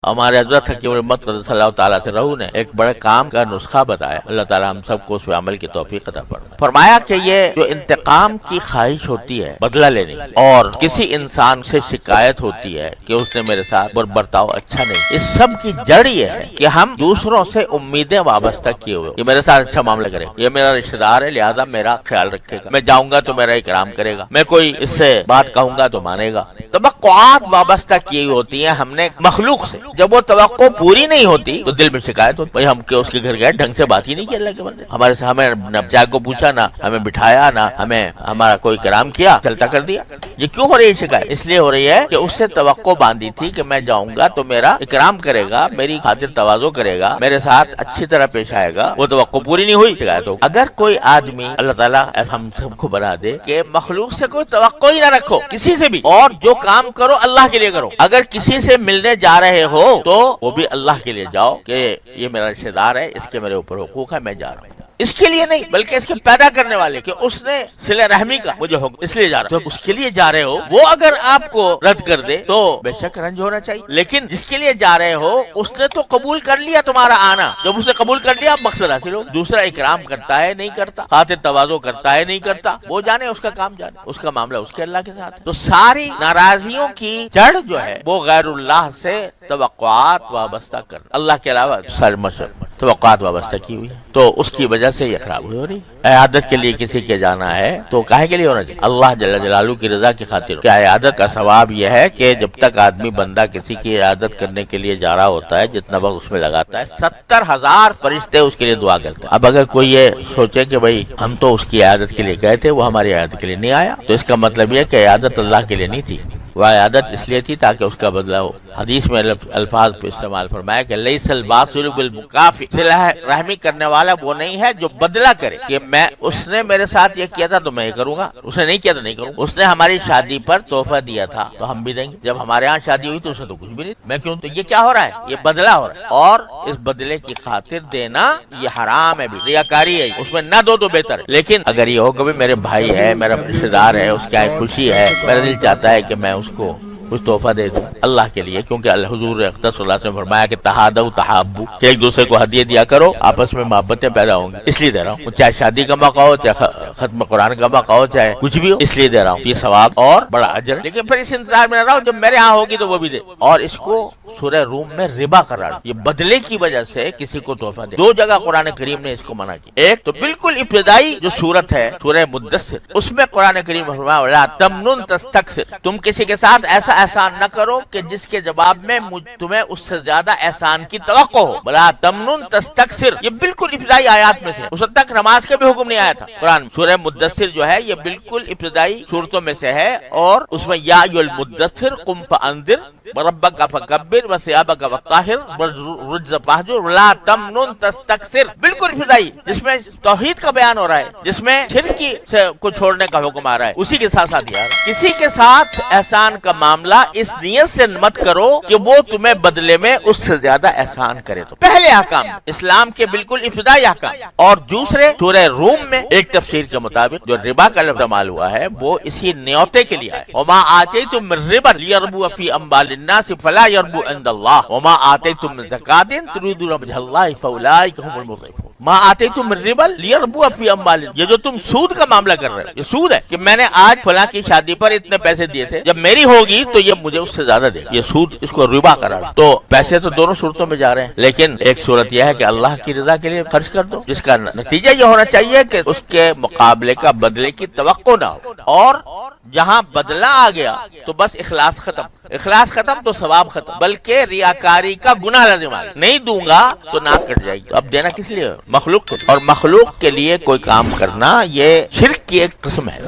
ہمارے حضرت حکیم الامت قدس اللہ تعالیٰ سے رہو نے ایک بڑے کام کا نسخہ بتایا. اللہ تعالیٰ ہم سب کو اس پہ عمل کی توفیق عطا فرمائے. فرمایا کہ یہ جو انتقام کی خواہش ہوتی ہے بدلہ لینے کی، اور کسی انسان سے شکایت ہوتی ہے کہ اس نے میرے ساتھ برتاؤ اچھا نہیں، اس سب کی جڑ یہ ہے کہ ہم دوسروں سے امیدیں وابستہ کیے ہوئے. یہ میرے ساتھ اچھا معاملہ کرے، یہ میرا رشتہ دار ہے لہذا میرا خیال رکھے گا، میں جاؤں گا تو میرا اکرام کرے گا، میں کوئی اس سے بات کہوں گا تو مانے گا. توقعات وابستہ کی ہوتی ہیں ہم نے مخلوق سے. جب وہ توقع پوری نہیں ہوتی تو دل میں شکایت ہوتی، بھائی ہم کہ اس کے گھر گئے ڈھنگ سے بات ہی نہیں کی اللہ کے بندے، ہمارے سے ہمیں نہ چائے کو پوچھا، نہ ہمیں بٹھایا، نہ ہمیں ہمارا کوئی کرام کیا، چلتا کر دیا. یہ کیوں ہو رہی ہے شکایت؟ اس لیے ہو رہی ہے کہ اس سے توقع باندھی تھی کہ میں جاؤں گا تو میرا اکرام کرے گا، میری خاطر تواضع کرے گا، میرے ساتھ اچھی طرح پیش آئے گا. وہ توقع پوری نہیں ہوئی، شکایت ہو. اگر کوئی آدمی اللہ تعالیٰ ایسا ہم سب کو بنا دے کہ مخلوق سے کوئی توقع ہی نہ رکھو کسی سے بھی، اور جو کام کرو اللہ کے لیے کرو. اگر کسی سے ملنے جا رہے ہو تو وہ بھی اللہ کے لیے جاؤ کہ یہ میرا رشتہ دار ہے، اس کے میرے اوپر حقوق ہے، میں جا رہا ہوں. اس کے لیے نہیں بلکہ اس کے پیدا کرنے والے کہ اس نے صلہ رحمی کا مجھے حکم، اس لیے جا رہا ہوں. جب اس کے لیے جا رہے ہو وہ اگر آپ کو رد کر دے تو بے شک رنج ہونا چاہیے. لیکن جس کے لیے جا رہے ہو اس نے تو قبول کر لیا تمہارا آنا، جب اس نے قبول کر لیا مقصد حاصل ہو. دوسرا اکرام کرتا ہے نہیں کرتا، خاطر تواضع کرتا ہے نہیں کرتا، وہ جانے اس کا کام جانے، اس کا معاملہ اس کے اللہ کے ساتھ ہے. تو ساری ناراضیوں کی جڑ جو ہے وہ غیر اللہ سے توقعات وابستہ کر، اللہ کے علاوہ سر مشرق توقعات وابستہ کی ہوئی، تو اس کی وجہ سے یہ خراب ہو رہی. عیادت کے لیے کسی کے جانا ہے تو کاہے کے لیے ہونا چاہیے؟ اللہ جل جلالہ کی رضا کی خاطر. کیا عیادت کا ثواب یہ ہے کہ جب تک آدمی بندہ کسی کی عیادت کرنے کے لیے جا رہا ہوتا ہے جتنا وقت اس میں لگاتا ہے 70,000 فرشتے اس کے لیے دعا کرتے ہیں. اب اگر کوئی یہ سوچے کہ بھائی ہم تو اس کی عیادت کے لیے گئے تھے، وہ ہماری عیادت کے لیے نہیں آیا، تو اس کا مطلب یہ کہ عیادت اللہ کے لیے نہیں تھی، وہ عیادت اس لیے تھی تاکہ اس کا بدلہ ہو. حدیث میں الفاظ پہ استعمال فرمایا کہ لیس الباسل بالمکافئ، صلہ رحمی کرنے والا وہ نہیں ہے جو بدلہ کرے کہ میں اس نے میرے ساتھ یہ کیا تھا تو میں یہ کروں گا، اس نے نہیں کیا تو نہیں کروں. اس نے ہماری شادی پر تحفہ دیا تھا تو ہم بھی دیں گے، جب ہمارے ہاں شادی ہوئی تو اس نے تو کچھ بھی نہیں، میں کیوں؟ تو یہ کیا ہو رہا ہے؟ یہ بدلہ ہو رہا ہے، اور اس بدلے کی خاطر دینا یہ حرام ہے، ریاکاری ہے، اس میں نہ دو تو بہتر ہے. لیکن اگر یہ ہو کہ میرے بھائی ہے، میرا رشتہ دار ہے، اس کی خوشی ہے، میرا دل چاہتا ہے کہ میں اس کو کچھ تحفہ دے دوں اللہ کے لیے، کیونکہ حضور اقدس صلی اللہ علیہ وسلم نے فرمایا کہ تہادوا تحابوا، کہ ایک دوسرے کو ہدیے دیا کرو، آپس میں محبتیں پیدا ہوں گی، اس لیے دے رہا ہوں. چاہے شادی کا موقع ہو، چاہے ختم قرآن کا موقع ہو، چاہے کچھ بھی ہو، اس لیے دے رہا ہوں. یہ ثواب اور بڑا اجر. لیکن پھر اس انتظار میں رہ رہا ہوں جب میرے ہاں ہوگی تو وہ بھی دے. اور اس کو سورہ روم میں ربا قرار، یہ بدلے کی وجہ سے کسی کو تحفہ دے. دو جگہ قرآن کریم نے اس کو منع کیا. ایک تو بالکل ابتدائی جو سورت ہے سورہ مدثر، اس میں قرآن کریم نے فرمایا وَلَا تَمْنُن تَسْتَكْثِرْ، تم کسی کے ساتھ ایسا احسان نہ کرو کہ جس کے جواب میں تمہیں اس سے زیادہ احسان کی توقع ہو. وَلَا تَمْنُن تَسْتَكْثِرْ، یہ بالکل ابتدائی آیات میں سے. اس وقت تک نماز کا بھی حکم نہیں آیا تھا. قرآن سورہ مدثر جو ہے یہ بالکل ابتدائی صورتوں میں سے ہے، اور اس میں یا ایھا المدثر قم فانذر وربک فکبر وثیابک فطہر والرجز فاہجر ولا تمنن تستکثر، بالکل ابتدائی، جس میں توحید کا بیان ہو رہا ہے، جس میں شرک کو چھوڑنے کا حکم آ رہا ہے. اسی کے ساتھ ساتھ یار کسی کے ساتھ احسان کا معاملہ اس نیت سے مت کرو کہ وہ تمہیں بدلے میں اس سے زیادہ احسان کرے. تو پہلے احکام اسلام کے بالکل ابتدائی احکام. اور دوسرے سورہ روم میں ایک تفسیر کے مطابق جو ربا کا لفظ استعمال ہوا ہے وہ اسی نیوتے کے لیے ہے. وما آتیتم من ربا لیربو فی اموال الناس فلا يربو عند اللہ وما آتیتم من زکاۃ تريدون وجه اللہ فاولئک هم المضعفون. ما آتیتم من ربا لیربو فی اموال، یہ جو تم سود کا معاملہ کر رہے ہو یہ سود ہے کہ میں نے آج فلاں کی شادی پر اتنے پیسے دیے تھے، جب میری ہوگی تو یہ مجھے اس سے زیادہ دے گا. یہ سود، اس کو ربا قرار. تو پیسے تو دونوں صورتوں میں جا رہے ہیں، لیکن ایک صورت یہ ہے کہ اللہ کی رضا کے لیے خرچ کر دو، جس کا نتیجہ یہ ہونا چاہیے کہ اس کے مقابلے کا بدلے کی توقع نہ ہو. اور جہاں بدلہ آ گیا تو بس اخلاص ختم، اخلاص ختم تو ثواب ختم، بلکہ ریاکاری کا گناہ لازم آ. نہیں دوں گا تو ناک کٹ جائے گی. اب دینا کس لیے؟ مخلوق کو. اور مخلوق کے لیے کوئی کام کرنا یہ شرک کی ایک قسم ہے.